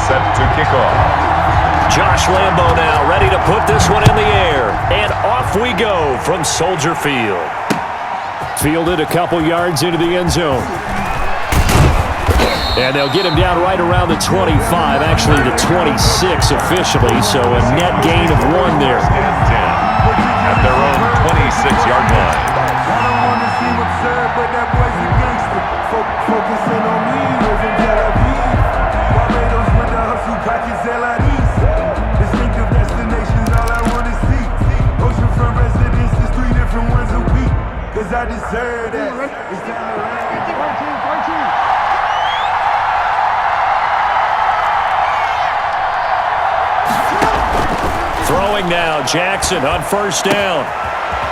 set to kick off. Josh Lambo now ready to put this one in the air. And off we go from Soldier Field. Fielded a couple yards into the end zone. And they'll get him down right around the 25, actually the 26 officially, so a net gain of 1 there. At their own 26-yard line. I don't want to seem absurd, but that boy's a gangster. Focusing on me, over Tel Aviv. Barbados with the hustle, pockets LIDs. Distinctive destinations, all I want to see. Oceanfront residences, 3 different ones a week. Cause I deserve that. It's time to ride. Throwing now, Jackson on first down.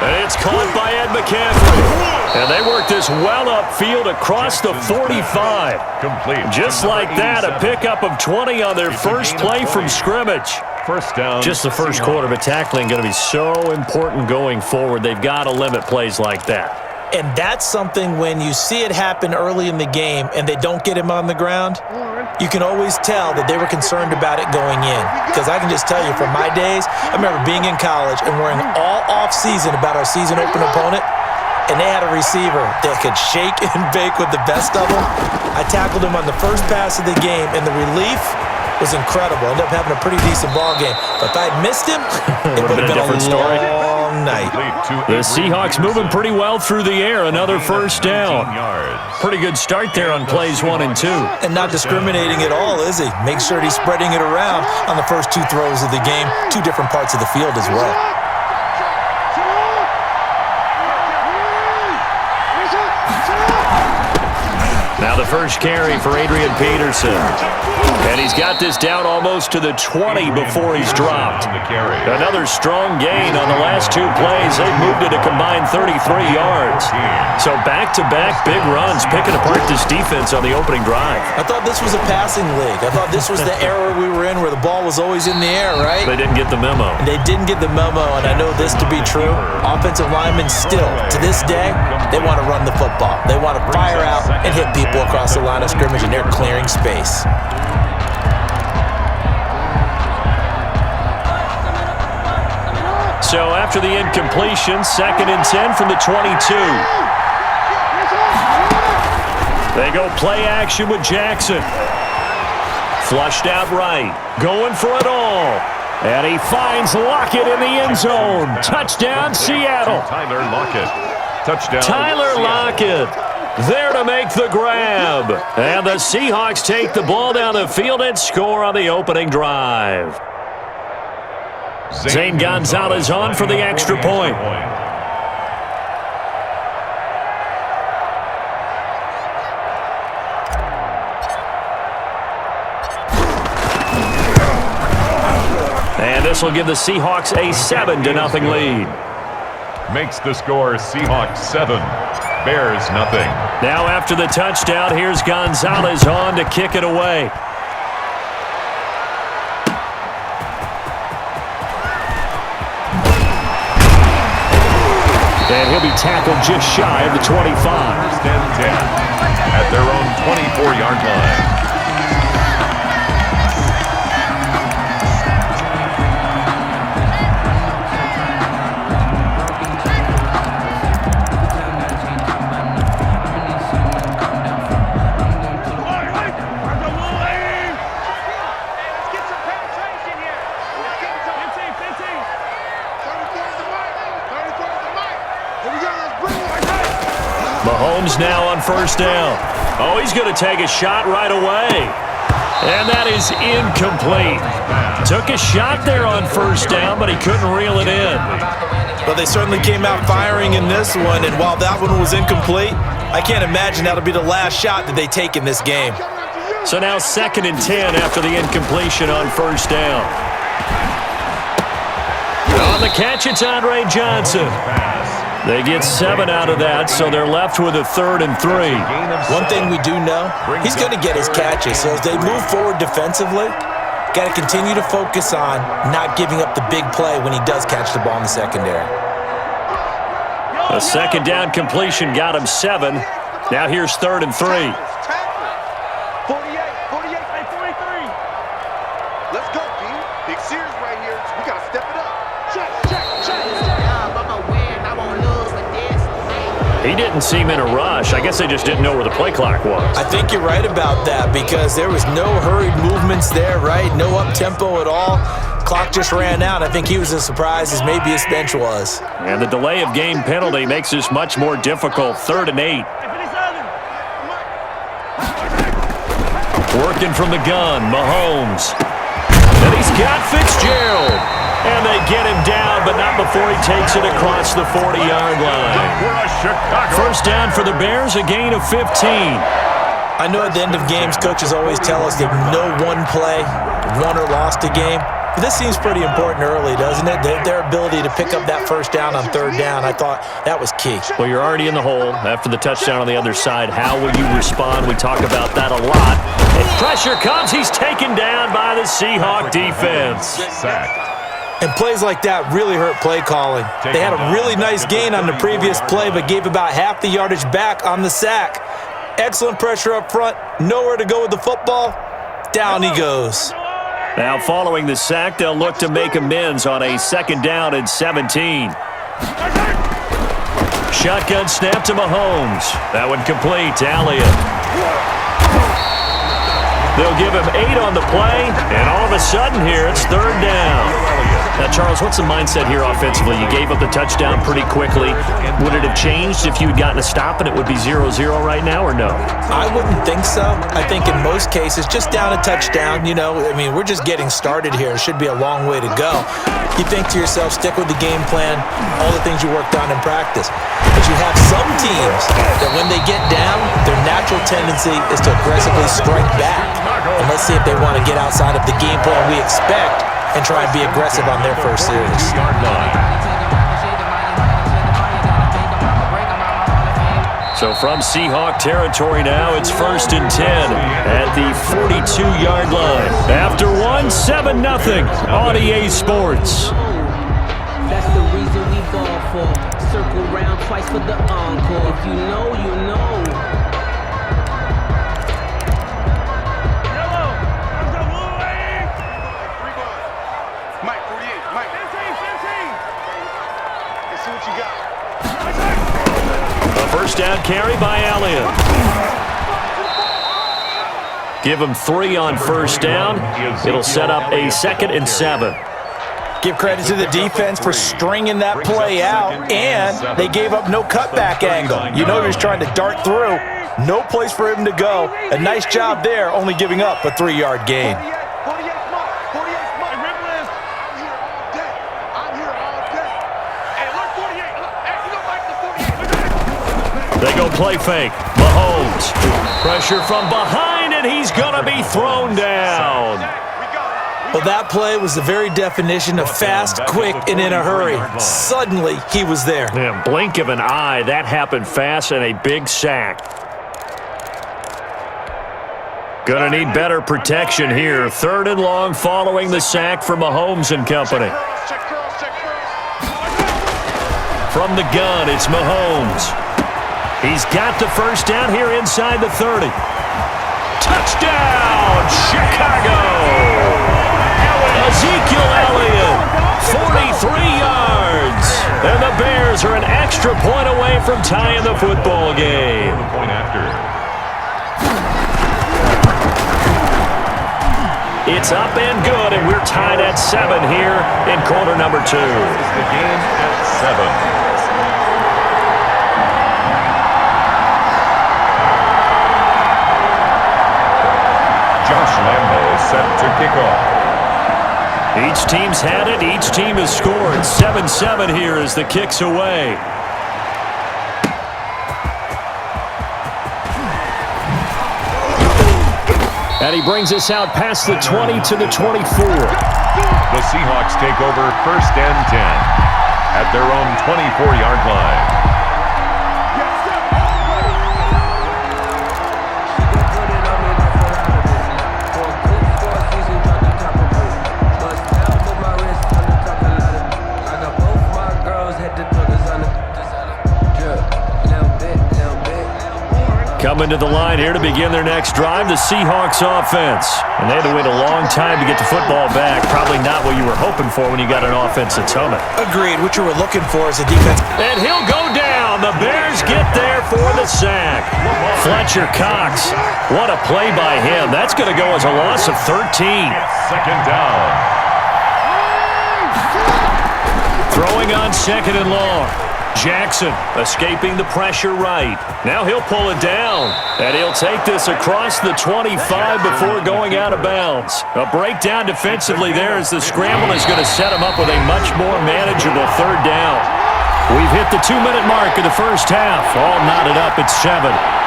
And it's caught by Ed McCaffrey. And they work this well upfield across the 45. Complete. Just like that, a pickup of 20 on their first play from scrimmage. First down. Just the first quarter, but tackling going to be so important going forward. They've got to limit plays like that. And that's something when you see it happen early in the game and they don't get him on the ground, you can always tell that they were concerned about it going in. Because I can just tell you from my days, I remember being in college and worrying all off-season about our season open opponent, and they had a receiver that could shake and bake with the best of them. I tackled him on the first pass of the game, and the relief was incredible. Ended up having a pretty decent ball game. But if I had missed him, it would have been a different story. Long night. The Seahawks moving pretty well through the air. Another first down. Pretty good start there on plays 1 and 2. And not discriminating at all, is he? Make sure he's spreading it around on the first 2 throws of the game. 2 different parts of the field as well. Now the first carry for Adrian Peterson. And he's got this down almost to the 20 before he's dropped. Another strong gain on the last 2 plays. They've moved it a combined 33 yards. So back-to-back big runs, picking apart this defense on the opening drive. I thought this was a passing league. I thought this was the era we were in where the ball was always in the air, right? They didn't get the memo. They didn't get the memo, and I know this to be true. Offensive linemen still, to this day, they want to run the football. They want to fire out and hit people across the line of scrimmage, and they're clearing space. So after the incompletion, 2nd and 10 from the 22. They go play action with Jackson. Flushed out right. Going for it all. And he finds Lockett in the end zone. Touchdown, Seattle. Tyler Lockett. Touchdown. Tyler Lockett there to make the grab. And the Seahawks take the ball down the field and score on the opening drive. Zane Gonzalez on for the extra point. And this will give the Seahawks a 7-0 lead. Makes the score Seahawks 7, Bears nothing. Now after the touchdown, here's Gonzalez on to kick it away. And he'll be tackled just shy of the 25. First and 10 at their own 24-yard line. Mahomes now on first down. Oh, he's going to take a shot right away. And that is incomplete. Took a shot there on first down, but he couldn't reel it in. Well, they certainly came out firing in this one, and while that one was incomplete, I can't imagine that'll be the last shot that they take in this game. So now 2nd and 10 after the incompletion on first down. On the catch, it's Andre Johnson. They get 7 out of that, so they're left with a 3rd and 3. One thing we do know, he's going to get his catches. So as they move forward defensively, got to continue to focus on not giving up the big play when he does catch the ball in the secondary. A 2nd down completion got him 7. Now here's 3rd and 3. didn't seem in a rush. I guess they just didn't know where the play clock was. I think you're right about that because there was no hurried movements there, right? No up-tempo at all. Clock just ran out. I think he was as surprised as maybe his bench was. And the delay of game penalty makes this much more difficult. 3rd and 8. Working from the gun, Mahomes. And he's got Fitzgerald. And they get him down, but not before he takes it across the 40-yard line. First down for the Bears, a gain of 15. I know at the end of games, coaches always tell us that no one play won or lost a game. But this seems pretty important early, doesn't it? Their ability to pick up that first down on 3rd down, I thought that was key. Well, you're already in the hole after the touchdown on the other side. How will you respond? We talk about that a lot. And pressure comes. He's taken down by the Seahawk defense. And plays like that really hurt play calling. They had a really nice gain on the previous play, but gave about half the yardage back on the sack. Excellent pressure up front. Nowhere to go with the football. Down he goes. Now, following the sack, they'll look to make amends on a 2nd down and 17. Shotgun snap to Mahomes. That one complete to Elliott. They'll give him 8 on the play, and all of a sudden here, it's 3rd down. Now, Charles, what's the mindset here offensively? You gave up the touchdown pretty quickly. Would it have changed if you had gotten a stop and it would be 0-0 right now, or no? I wouldn't think so. I think in most cases, just down a touchdown, you know, I mean, we're just getting started here. It should be a long way to go. You think to yourself, stick with the game plan, all the things you worked on in practice. But you have some teams that when they get down, their natural tendency is to aggressively strike back. And let's see if they want to get outside of the game plan we expect and try and be aggressive on their first series. So from Seahawk territory now, it's 1st and 10 at the 42-yard line. After 7-0 on EA Sports. That's the reason we ball for. Circle round twice for the encore. If you know, you know. First down carry by Elliott. Give him 3 on 1st down. It'll set up a 2nd and 7. Give credit to the defense for stringing that play out, and they gave up no cutback angle. You know he was trying to dart through. No place for him to go. A nice job there, only giving up a 3-yard gain. They go play fake. Mahomes. Pressure from behind, and he's going to be thrown down. Well, that play was the very definition of fast, quick, and in a hurry. Suddenly, he was there. Yeah, blink of an eye. That happened fast, and a big sack. Gonna need better protection here. 3rd and long following the sack for Mahomes and company. From the gun, it's Mahomes. He's got the first down here inside the 30. Touchdown, Chicago! Ezekiel Elliott, 43 yards. And the Bears are an extra point away from tying the football game. It's up and good, and we're tied at 7 here in quarter number 2. The game at 7. Josh Lambo set to kick off. Each team's had it. Each team has scored. 7-7 here as the kick's away. And he brings us out past the 20 to the 24. The Seahawks take over 1st and 10 at their own 24-yard line. Coming to the line here to begin their next drive, the Seahawks offense. And they had to wait a long time to get the football back. Probably not what you were hoping for when you got an offense that's humming. Agreed. What you were looking for is a defense. And he'll go down. down. The Bears get there for the sack. Fletcher Cox, what a play by him. That's going to go as a loss of 13. Second down. Throwing on second and long. Jackson escaping the pressure right. Now he'll pull it down, and he'll take this across the 25 before going out of bounds. A breakdown defensively there as the scramble is going to set him up with a much more manageable third down. We've hit the 2-minute mark of the first half. All knotted up at 7.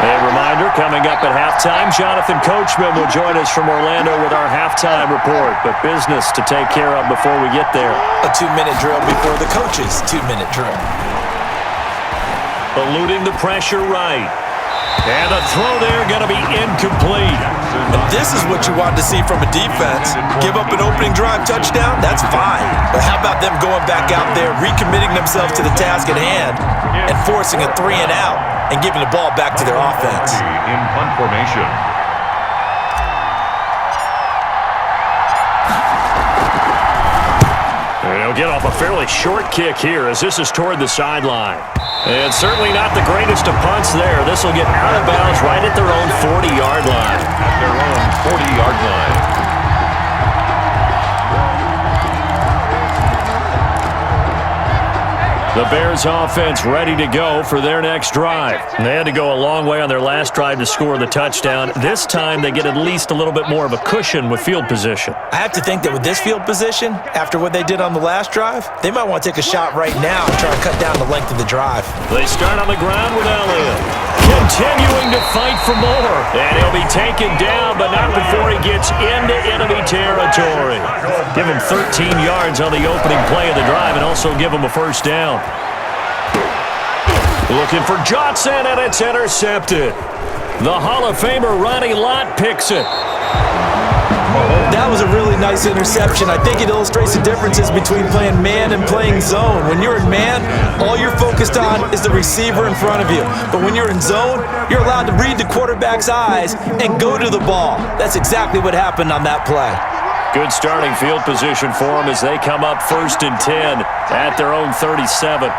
A reminder, coming up at halftime, Jonathan Coachman will join us from Orlando with our halftime report, but business to take care of before we get there. A 2-minute drill before the coach's 2-minute drill. Eluding the pressure right. And a throw there going to be incomplete. And this is what you want to see from a defense. Give up an opening drive touchdown, that's fine. But how about them going back out there, recommitting themselves to the task at hand, and forcing a 3-and-out, and giving the ball back to their offense. In punt formation. And he'll get off a fairly short kick here as this is toward the sideline. And certainly not the greatest of punts there. This will get out of bounds right at their own 40-yard line. At their own 40-yard line. The Bears offense ready to go for their next drive. They had to go a long way on their last drive to score the touchdown. This time they get at least a little bit more of a cushion with field position. I have to think that with this field position, after what they did on the last drive, they might want to take a shot right now and try to cut down the length of the drive. They start on the ground with Elliott, continuing to fight for more. And he'll be taken down, but not before he gets into enemy territory. Give him 13 yards on the opening play of the drive and also give him a first down. Looking for Johnson, and it's intercepted. The Hall of Famer Ronnie Lott picks it. That was a really nice interception. I think it illustrates the differences between playing man and playing zone. When you're in man, all you're focused on is the receiver in front of you. But when you're in zone, you're allowed to read the quarterback's eyes and go to the ball. That's exactly what happened on that play. Good starting field position for them as they come up 1st and 10 at their own 37.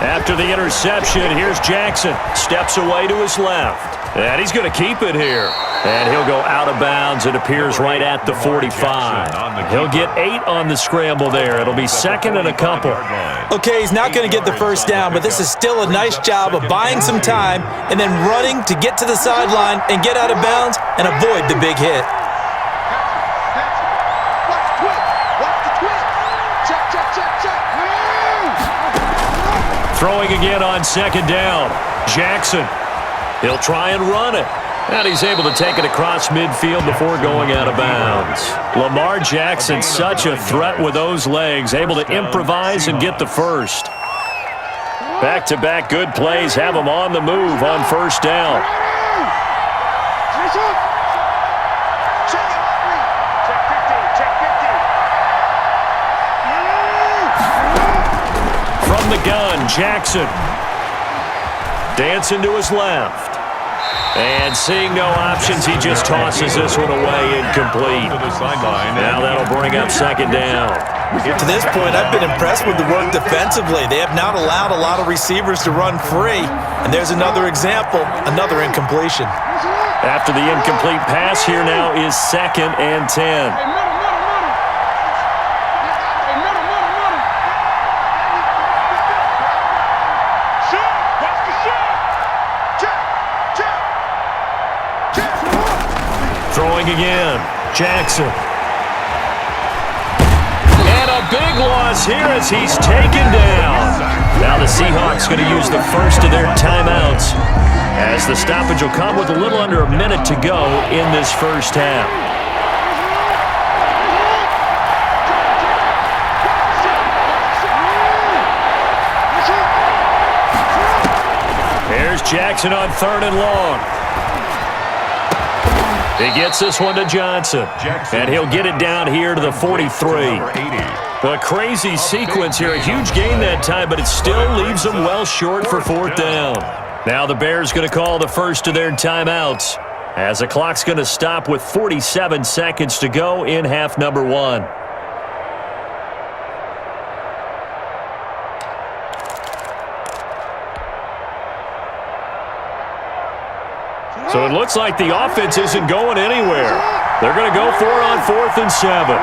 After the interception, here's Jackson. Steps away to his left. And he's going to keep it here. And he'll go out of bounds. It appears right at the 45. He'll get 8 on the scramble there. It'll be second and a couple. Okay, he's not going to get the first down, but this is still a nice job of buying some time and then running to get to the sideline and get out of bounds and avoid the big hit. Throwing again on second down. Jackson. He'll try and run it. And he's able to take it across midfield before going out of bounds. Lamar Jackson, such a threat with those legs, able to improvise and get the first. Back-to-back good plays have him on the move on first down. From the gun, Jackson. Dancing to his left. And seeing no options, he just tosses this one away incomplete. Now that'll bring up second down. To this point, I've been impressed with the work defensively. They have not allowed a lot of receivers to run free. And there's another example, another incompletion. After the incomplete pass, here now is 2nd and 10. Throwing again, Jackson. And a big loss here as he's taken down. Now the Seahawks going to use the first of their timeouts as the stoppage will come with a little under a minute to go in this first half. Here's Jackson on 3rd and long. He gets this one to Johnson, and he'll get it down here to the 43. A crazy sequence here. A huge gain that time, but it still leaves them well short for fourth down. Now the Bears going to call the first of their timeouts as the clock's going to stop with 47 seconds to go in half number one. So it looks like the offense isn't going anywhere. They're going to go for it on 4th and 7.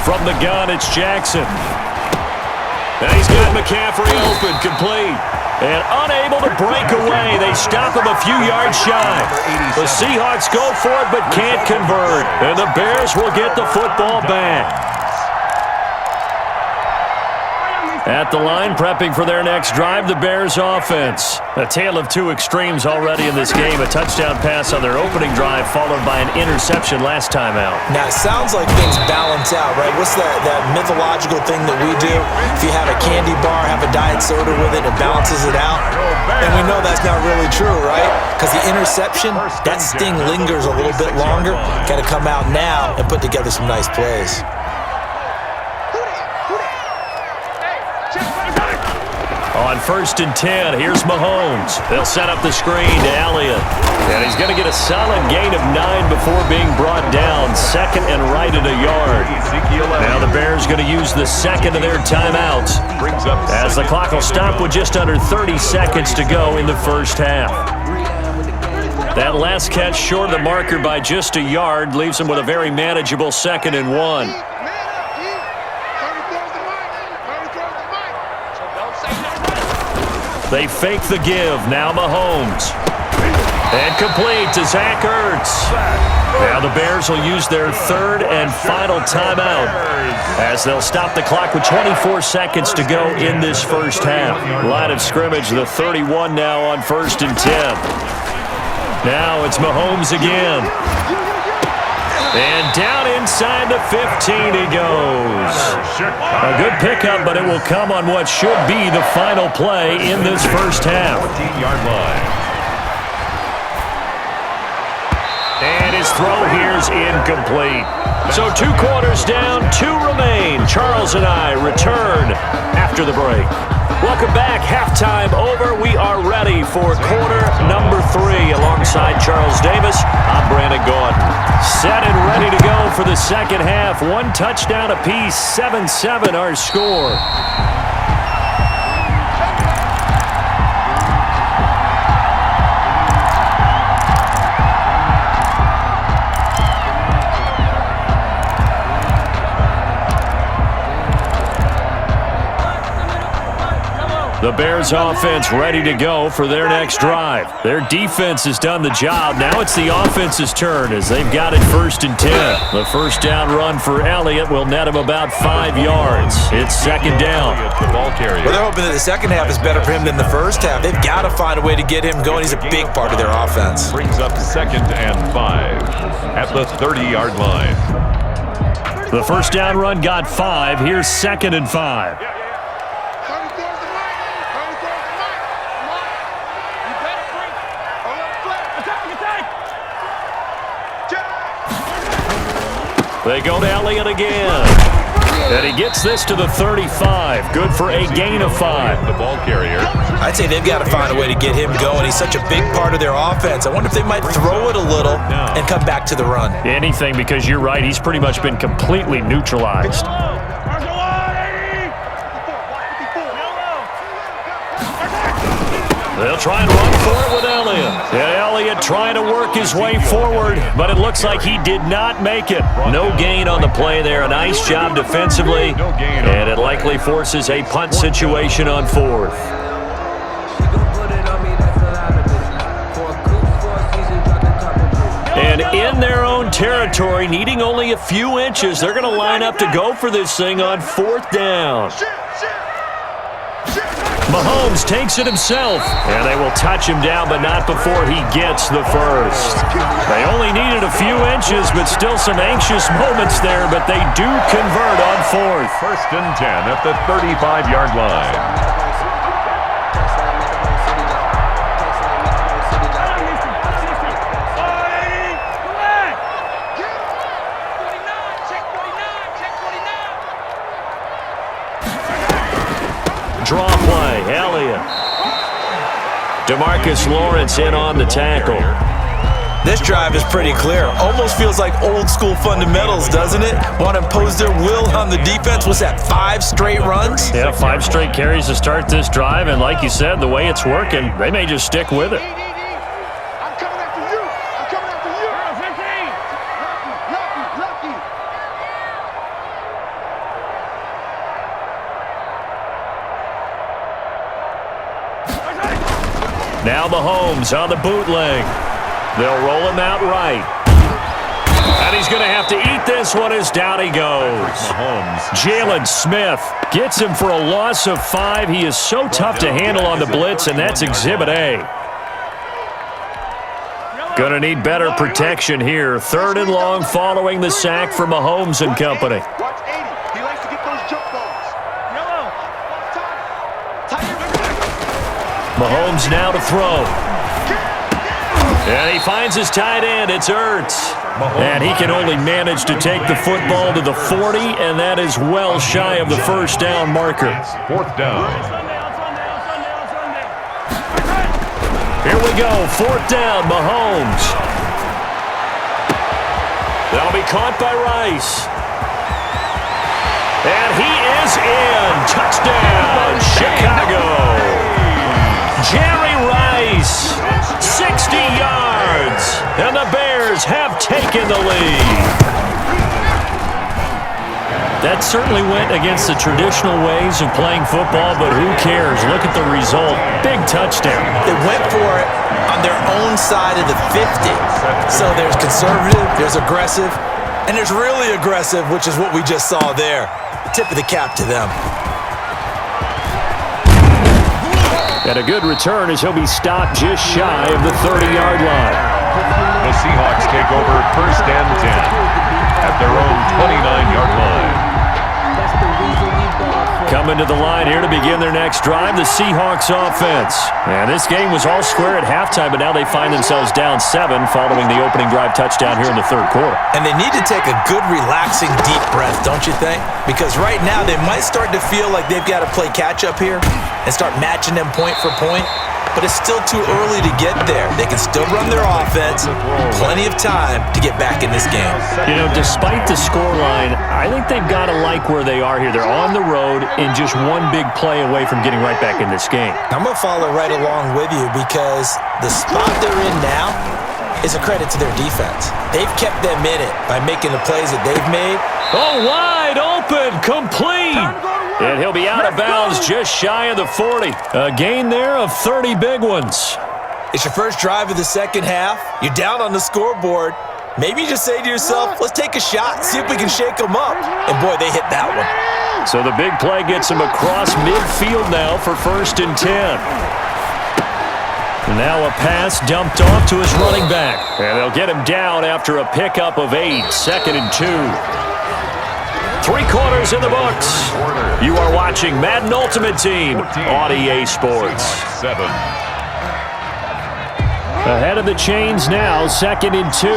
From the gun, it's Jackson. And he's got McCaffrey open, complete. And unable to break away. They stop him a few yards shy. The Seahawks go for it but can't convert. And the Bears will get the football back. At the line, prepping for their next drive, the Bears offense. A tale of two extremes already in this game. A touchdown pass on their opening drive, followed by an interception last time out. Now, it sounds like things balance out, right? What's that mythological thing that we do? If you have a candy bar, have a diet soda with it, it balances it out. And we know that's not really true, right? Because the interception, that sting lingers a little bit longer. Got to come out now and put together some nice plays. On 1st and 10, here's Mahomes. They'll set up the screen to Elliott. And he's going to get a solid gain of 9 before being brought down. 2nd and right at a yard. Now the Bears going to use the second of their timeouts as the clock will stop with just under 30 seconds to go in the first half. That last catch short of the marker by just a yard leaves him with a very manageable 2nd and 1. They fake the give. Now Mahomes. And complete to Zach Ertz. Now the Bears will use their 3rd and final timeout as they'll stop the clock with 24 seconds to go in this first half. Line of scrimmage, the 31 now on 1st and 10. Now it's Mahomes again. And down inside the 15 he goes. A good pickup, but it will come on what should be the final play in this first half. 14-yard line. And his throw here's incomplete. So 2 quarters down, 2 remain. Charles and I return after the break. Welcome back. Halftime over. We are ready for quarter number 3. Alongside Charles Davis, I'm Brandon Gordon. Set and ready to go for the second half. 1 touchdown apiece, 7-7 our score. The Bears offense ready to go for their next drive. Their defense has done the job. Now it's the offense's turn as they've got it 1st and 10. The first down run for Elliott will net him about 5 yards. It's 2nd down. Well, they're hoping that the second half is better for him than the first half. They've got to find a way to get him going. He's a big part of their offense. Brings up 2nd and 5 at the 30-yard line. The first down run got 5. Here's 2nd and 5. They go to Elliott again. And he gets this to the 35. Good for a gain of 5. The ball carrier. I'd say they've got to find a way to get him going. He's such a big part of their offense. I wonder if they might throw it a little and come back to the run. Anything, because you're right. He's pretty much been completely neutralized. They'll try and run for it with Elliott. And Elliott trying to work his way forward, but it looks like he did not make it. No gain on the play there. A nice job defensively, and it likely forces a punt situation on 4th. And in their own territory, needing only a few inches, they're going to line up to go for this thing on 4th down. Mahomes takes it himself, and they will touch him down, but not before he gets the first. They only needed a few inches, but still some anxious moments there, but they do convert on fourth. 1st and 10 at the 35-yard line. Draw play, Elliott. DeMarcus Lawrence in on the tackle. This drive is pretty clear. Almost feels like old school fundamentals, doesn't it? Want to impose their will on the defense. Was that 5 straight runs? Yeah, 5 straight carries to start this drive, and like you said, the way it's working, they may just stick with it. I'm coming after you. I'm coming after you. 15. Lucky. Now Mahomes on the bootleg. They'll roll him out right. And he's going to have to eat this one as down he goes. Jalen Smith gets him for a loss of 5. He is so tough to handle on the blitz, and that's Exhibit A. Going to need better protection here. 3rd and long following the sack for Mahomes and company. Watch 80. He likes to get those jump balls. Mahomes now to throw. And he finds his tight end. It's Ertz. And he can only manage to take the football to the 40, and that is well shy of the first down marker. 4th down. Here we go. 4th down, Mahomes. That'll be caught by Rice. And he is in. Touchdown, Chicago. Jerry Rice, 60 yards, and the Bears have taken the lead. That certainly went against the traditional ways of playing football, but who cares? Look at the result. Big touchdown. They went for it on their own side of the 50. So there's conservative, there's aggressive, and there's really aggressive, which is what we just saw there. Tip of the cap to them. And a good return as he'll be stopped just shy of the 30-yard line. The Seahawks take over 1st and 10 at their own 29-yard line. That's the reason we ball for. Coming to the line here to begin their next drive, the Seahawks offense. And this game was all square at halftime, but now they find themselves down 7 following the opening drive touchdown here in the 3rd quarter. And they need to take a good, relaxing, deep breath, don't you think? Because right now they might start to feel like they've got to play catch-up here and start matching them point for point. But it's still too early to get there. They can still run their offense. Plenty of time to get back in this game. You know, despite the scoreline, I think they've got to like where they are here. They're on the road and just one big play away from getting right back in this game. I'm going to follow right along with you because the spot they're in now is a credit to their defense. They've kept them in it by making the plays that they've made. Oh, wide open, complete. And he'll be out of bounds just shy of the 40. A gain there of 30 big ones. It's your first drive of the second half. You're down on the scoreboard. Maybe you just say to yourself, let's take a shot, see if we can shake them up. And boy, they hit that one. So the big play gets him across midfield now for 1st and 10. And now a pass dumped off to his running back. And they'll get him down after a pickup of 8, 2nd and 2. 3 quarters in the books. You are watching Madden Ultimate Team on EA Sports. 7. Ahead of the chains now, 2nd and 2.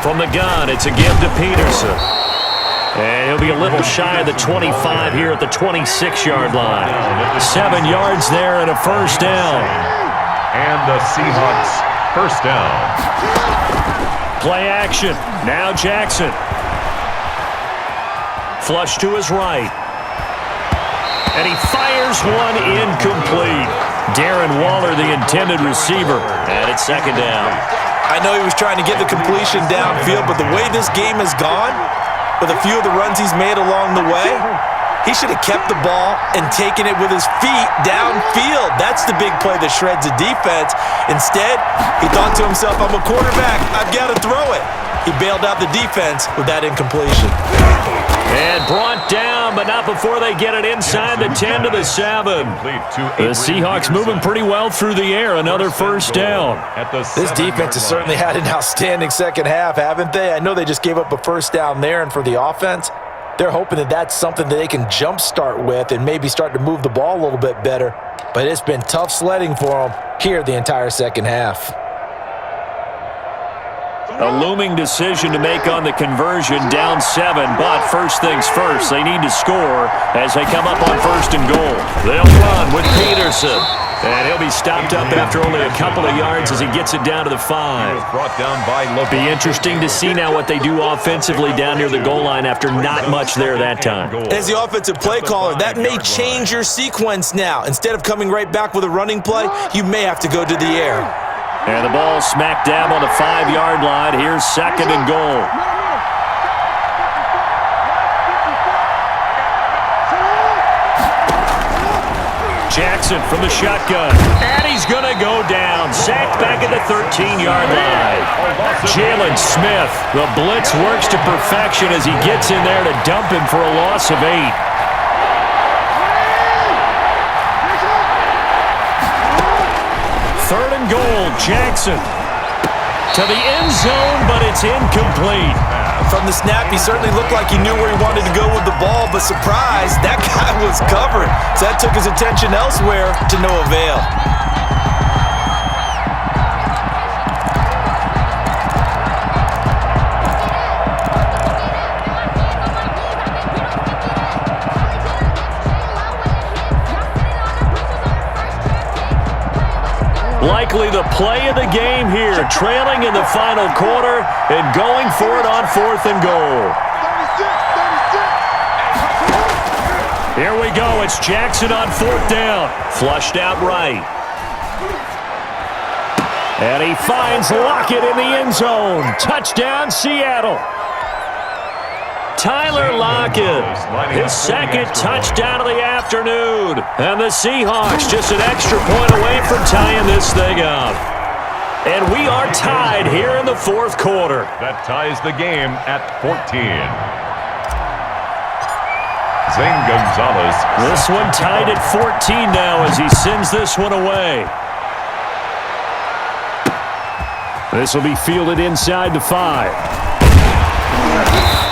From the gun, it's a give to Peterson. And he'll be a little shy of the 25 here at the 26-yard line. 7 yards there and a first down. And the Seahawks first down. Play action. Now Jackson. Flush to his right. And he fires one incomplete. Darren Waller, the intended receiver. And it's 2nd down. I know he was trying to get the completion downfield, but the way this game has gone, with a few of the runs he's made along the way, He should have kept the ball and taken it with his feet downfield. That's the big play that shreds the defense. Instead, he thought to himself, I'm a quarterback. I've got to throw it. He bailed out the defense with that incompletion. And brought down, but not before they get it inside the 10 to the 7. The Seahawks moving pretty well through the air. Another first down. This defense has certainly had an outstanding second half, haven't they? I know they just gave up a first down there, and for the offense, they're hoping that that's something that they can jumpstart with and maybe start to move the ball a little bit better. But it's been tough sledding for them here the entire second half. A looming decision to make on the conversion, down 7, but first things first, they need to score as they come up on 1st and goal. They'll run with Peterson, and he'll be stopped up after only a couple of yards as he gets it down to the 5. Be interesting to see now what they do offensively down near the goal line after not much there that time. As the offensive play caller, that may change your sequence now. Instead of coming right back with a running play, you may have to go to the air. And the ball smack dab on the 5-yard line. Here's 2nd and goal. Jackson from the shotgun. And he's going to go down. Sacked back at the 13-yard line. Jalen Smith. The blitz works to perfection as he gets in there to dump him for a loss of 8. Third and goal, Jackson. To the end zone, but it's incomplete. From the snap, he certainly looked like he knew where he wanted to go with the ball, but surprise, that guy was covered. So that took his attention elsewhere to no avail. Likely the play of the game here, trailing in the final quarter and going for it on 4th and goal. Here we go. It's Jackson on 4th down. Flushed out right. And he finds Lockett in the end zone. Touchdown, Seattle. Tyler Lockett, his 2nd touchdown of the afternoon. And the Seahawks just an extra point away from tying this thing up. And we are tied here in the 4th quarter. That ties the game at 14. Zane Gonzalez. This one tied at 14 now as he sends this one away. This will be fielded inside the 5.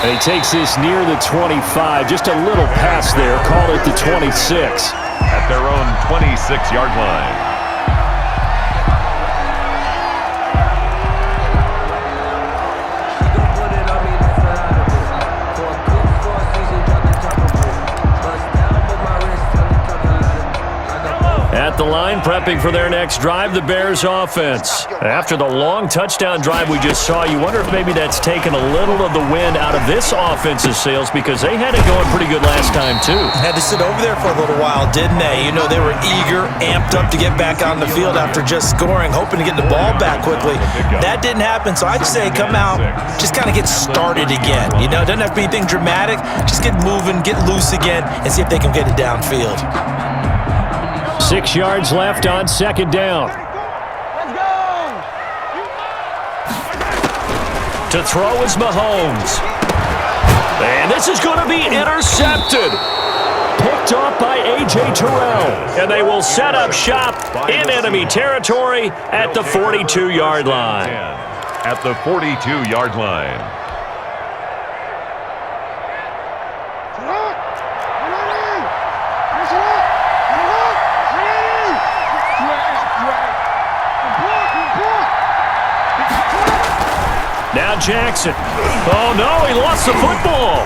And he takes this near the 25. Just a little pass there. Call it the 26. At their own 26-yard line. At the line, prepping for their next drive, the Bears offense. After the long touchdown drive we just saw, you wonder if maybe that's taken a little of the wind out of this offense's sails because they had it going pretty good last time, too. Had to sit over there for a little while, didn't they? You know, they were eager, amped up to get back on the field after just scoring, hoping to get the ball back quickly. That didn't happen, so I'd say come out, just kind of get started again. You know, it doesn't have to be anything dramatic. Just get moving, get loose again, and see if they can get it downfield. 6 yards left on 2nd down. To throw is Mahomes. And this is going to be intercepted. Picked off by A.J. Terrell. And they will set up shop in enemy territory at the 42-yard line. At the 42-yard line. Now Jackson. Oh, no, he lost the football.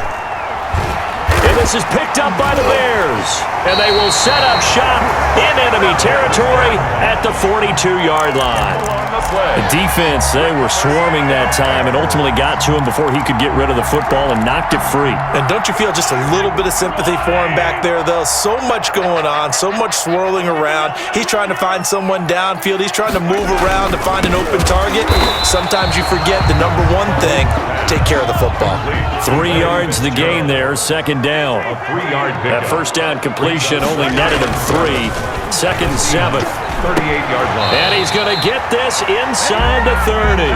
And this is picked up by the Bears. And they will set up shop in enemy territory at the 42-yard line. The defense, they were swarming that time and ultimately got to him before he could get rid of the football and knocked it free. And don't you feel just a little bit of sympathy for him back there, though? So much going on, so much swirling around. He's trying to find someone downfield. He's trying to move around to find an open target. Sometimes you forget the number one thing, take care of the football. 3 yards the gain there, 2nd down. down. A 3-yard pickup. That first down completion only netted him 3. 2nd and 7. 38-yard line. And he's going to get this inside the 30.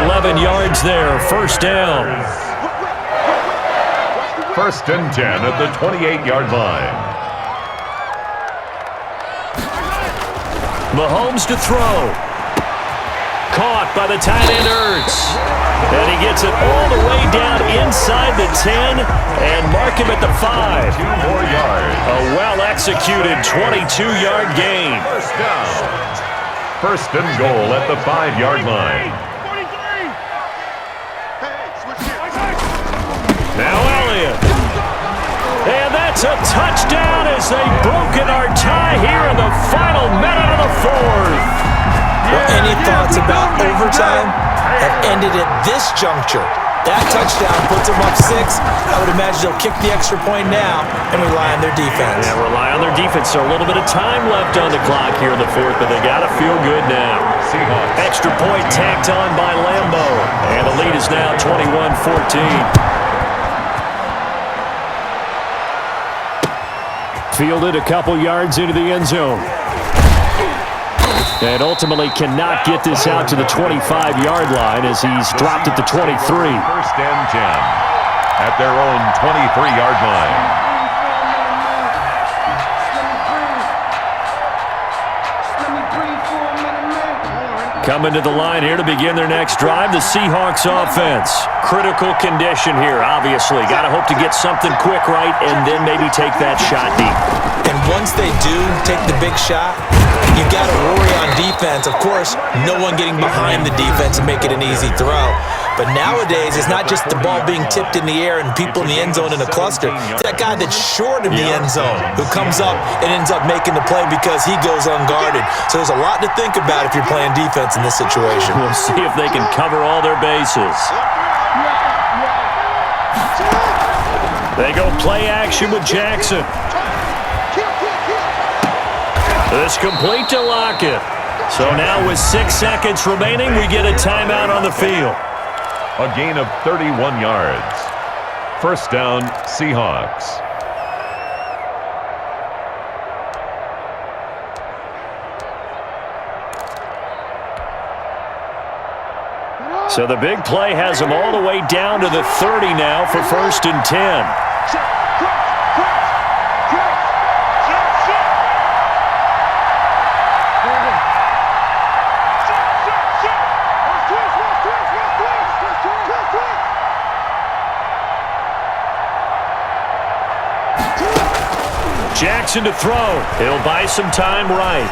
11 yards there, first down. 1st and 10 at the 28-yard line. Mahomes to throw. Caught by the tight end Ertz. And he gets it all the way down inside the 10 and mark him at the 5. 2 more yards. A well-executed 22-yard gain. First down. 1st and goal at the 5-yard line. Now Elliott. And that's a touchdown as they've broken our tie here in the final minute of the 4th. Well, any thoughts about overtime have ended at this juncture. That touchdown puts them up 6. I would imagine they'll kick the extra point now and rely on their defense. Yeah, rely on their defense. So a little bit of time left on the clock here in the 4th, but they got to feel good now. Seahawks. Extra point tacked on by Lambo. And the lead is now 21-14. Fielded a couple yards into the end zone. And ultimately cannot get this out to the 25-yard line as he's dropped at the 23. 1st and 10 at their own 23-yard line. Coming to the line here to begin their next drive, the Seahawks offense. Critical condition here, obviously. Got to hope to get something quick right and then maybe take that shot deep. And once they do take the big shot, you got to worry on defense. Of course, no one getting behind the defense and make it an easy throw. But nowadays, it's not just the ball being tipped in the air and people in the end zone in a cluster. It's that guy that's short of the end zone who comes up and ends up making the play because he goes unguarded. So there's a lot to think about if you're playing defense in this situation. We'll see if they can cover all their bases. They go play action with Jackson. This complete to Lockett. So now with 6 seconds remaining, we get a timeout on the field. A gain of 31 yards. First down, Seahawks. So the big play has them all the way down to the 30 now for 1st and 10. Jackson to throw. He'll buy some time right.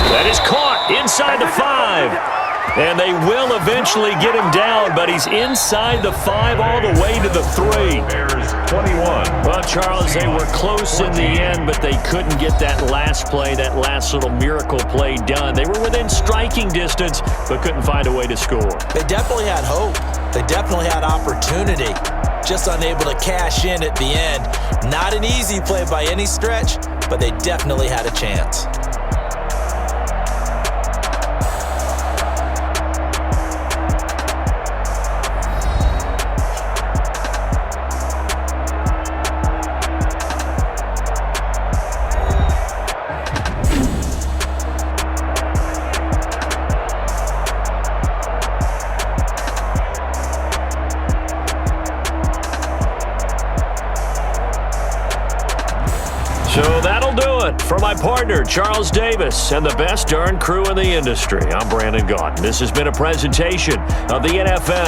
That is caught inside the 5. And they will eventually get him down, but he's inside the 5 all the way to the 3. Bears 21. Well, Charles, they were close in the end, but they couldn't get that last play, that last little miracle play done. They were within striking distance, but couldn't find a way to score. They definitely had hope. They definitely had opportunity. Just unable to cash in at the end. Not an easy play by any stretch, but they definitely had a chance. So that'll do it for my partner, Charles Davis, and the best darn crew in the industry. I'm Brandon Gaudin. This has been a presentation of the NFL.